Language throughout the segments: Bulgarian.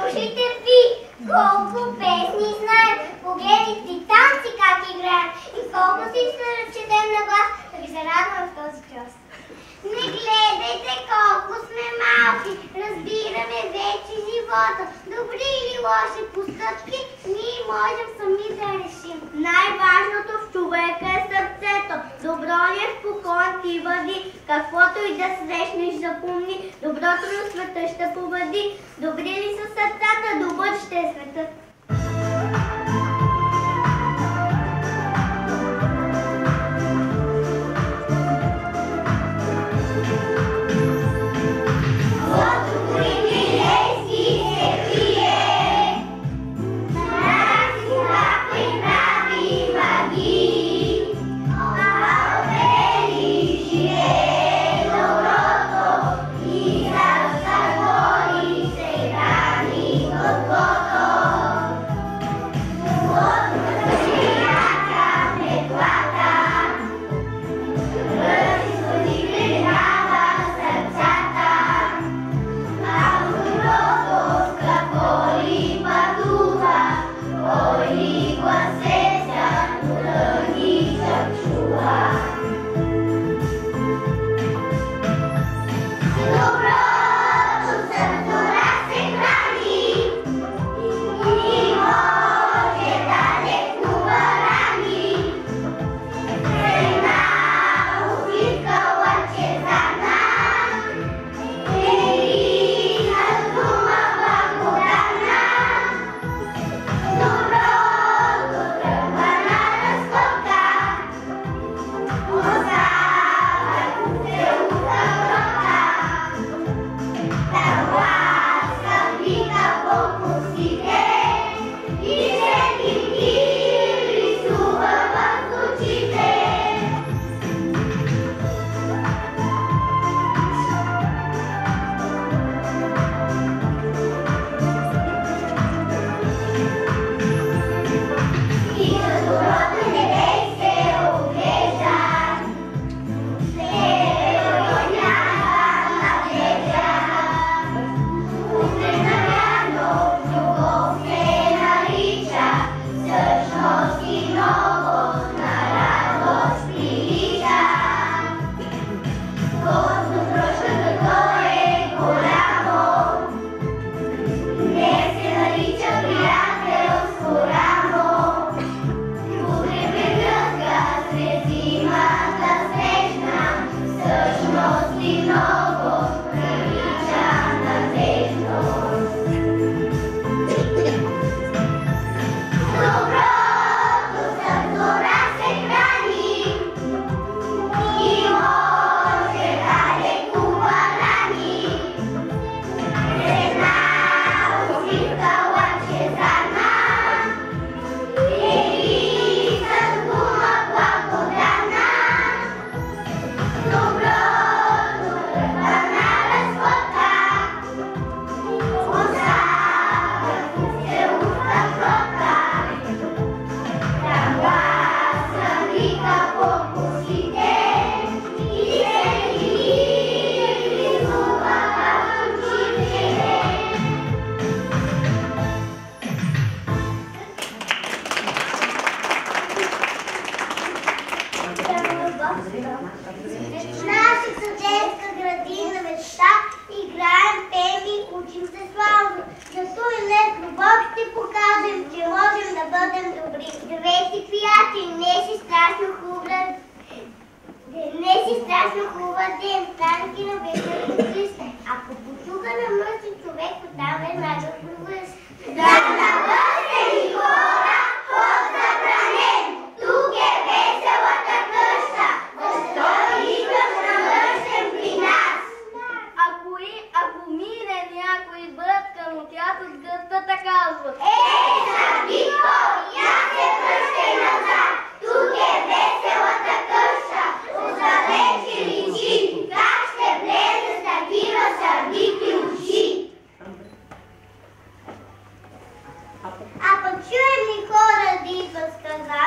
Слушайте ви, колко песни знаем, погледните танци как играем и колко си четем на глас, да ви се радваме в този час. Не гледайте колко сме малки, разбираме вече живота, добри или лоши постъпки, ние можем сами да решим. Най-важното в човека е сърцето, добро ли е, спокоен ти бъди, каквото и да срещнеш запомни, доброто на света ще победи, добри ли са сърцата, добър ще е светът. Нашата детска градина мечта, играем, пеем и учим се славно. Зато и днес любов ще покажем, че можем да бъдем добри. Здравей си, приятели, не си страшно хубава. Не си страшно хубава ден, станки на вечер. Ако почука на мъжи човек, оттам е най-добро. от яд от гъстата казва. Сабитко, я се връщай назад, тук е веселата къща, отдалече личи, как ще влезе с такива сърдити очи. А пък чуем ли хора да идват с каза,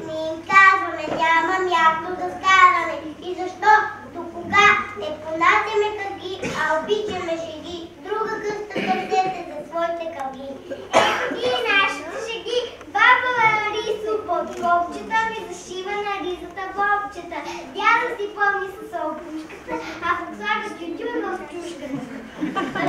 ми им казваме, няма място да скараме. И защо? До кога? Не понасяме къги, а обичаме шеги. Друга къща търсете за своите къги. Ето ги и нашите шеги. Баба Рисо под копчета ми зашива на ризата бобчета. Дядо си помни с опушката, а пък слага тютюн в чушката.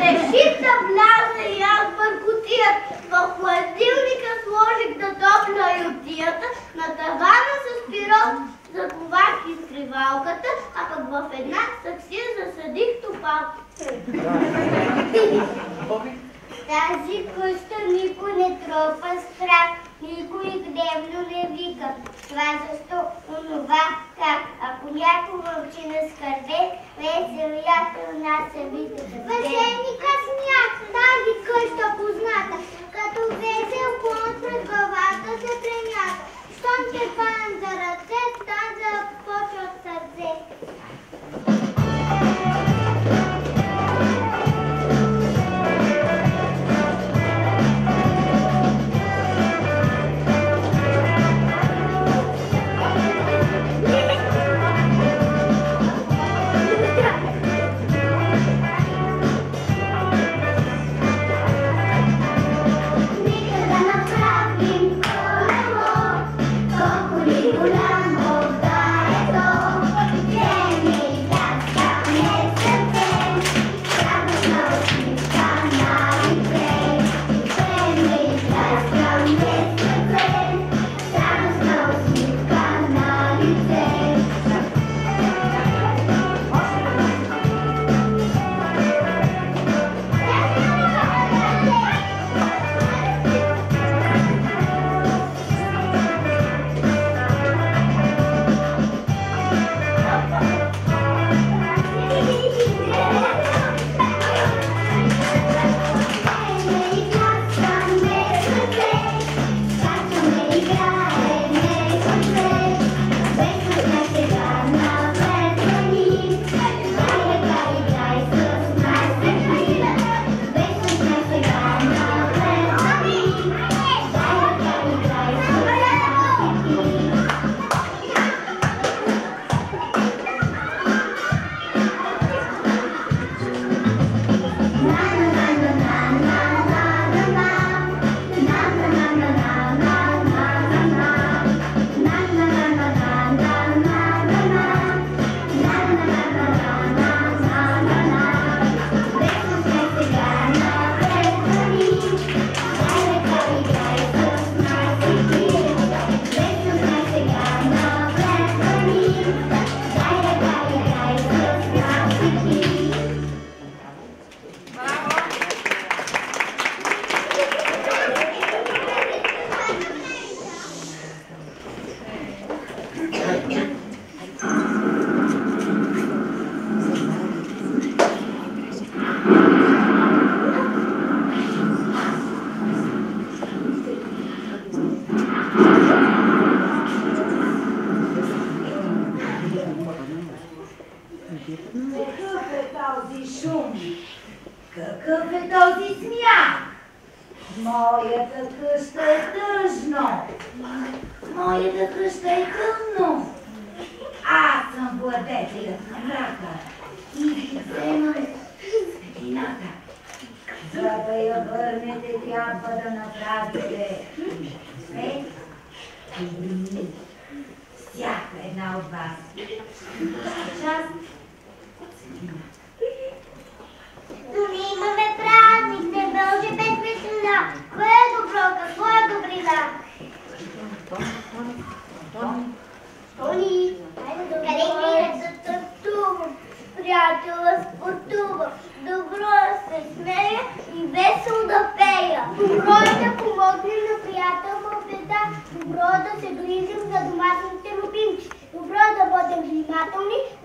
Реших да вляза и аз бъркотият. В хладилника сложих да топля ютията, на тавана с пирог заковах изкривалката, а пък в една саксия засадих топалка. Тази къща никой не тропа страх, никой гневно не вика. Това защо, онова, как, ако някой мълчина скърбе, веселията у нас се вижда да бъде. Вършеника смях, тази къща позната, като весел клон пред главата се премята. Щом те хванем за ръце, там започва от сърце.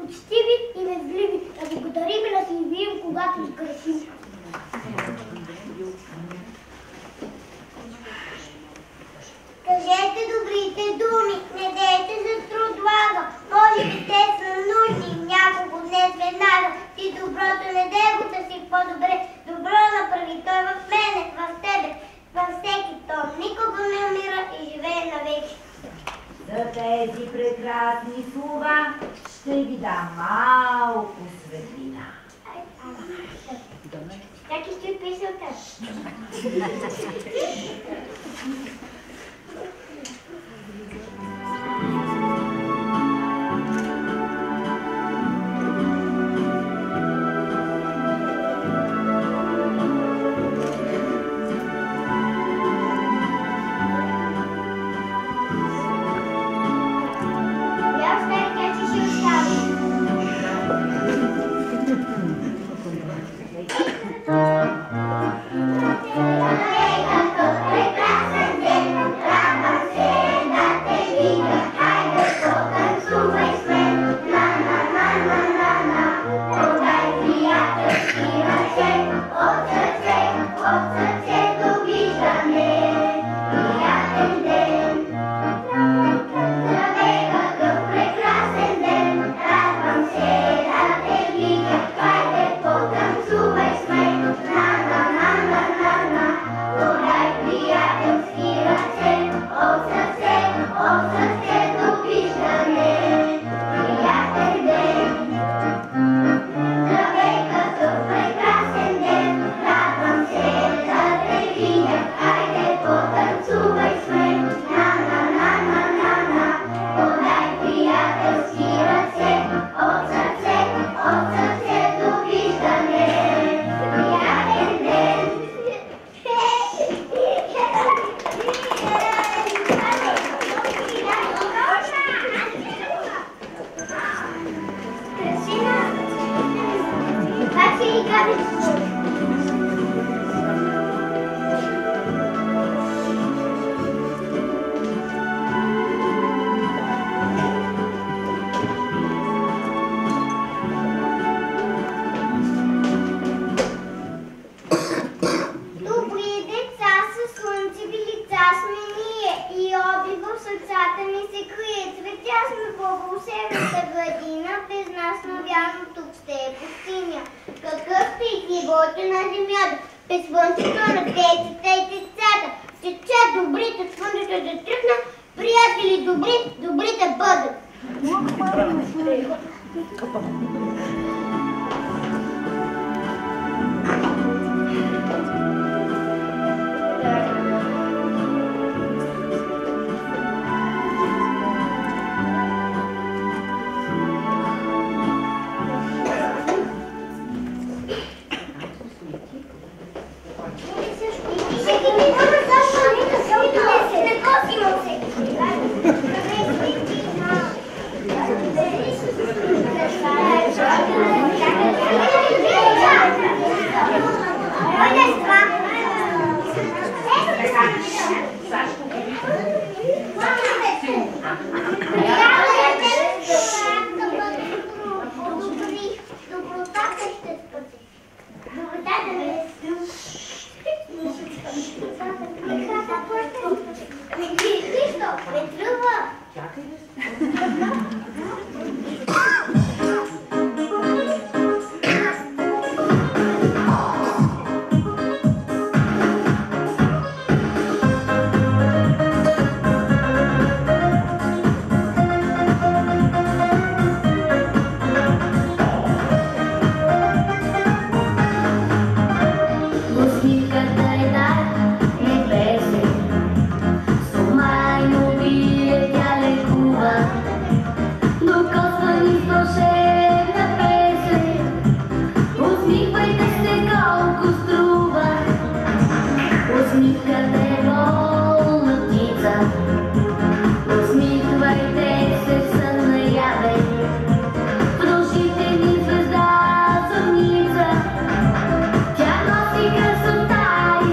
Учтиви и незливи, да благодарим и да си вием, когато сгрешим. Кажете добрите думи, не дейте за трудлага. Може би те са нужни няколко днес веднага. Ти доброто не дей го да си по-добре. Добро направи той в мене, в тебе, във всеки том. Никога не умира и живее навеки. За тези прекрасни слова ще ви дам малко светлина. Как ще писалта? Tя носи красота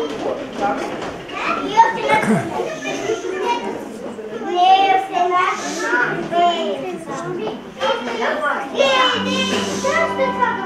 И още една.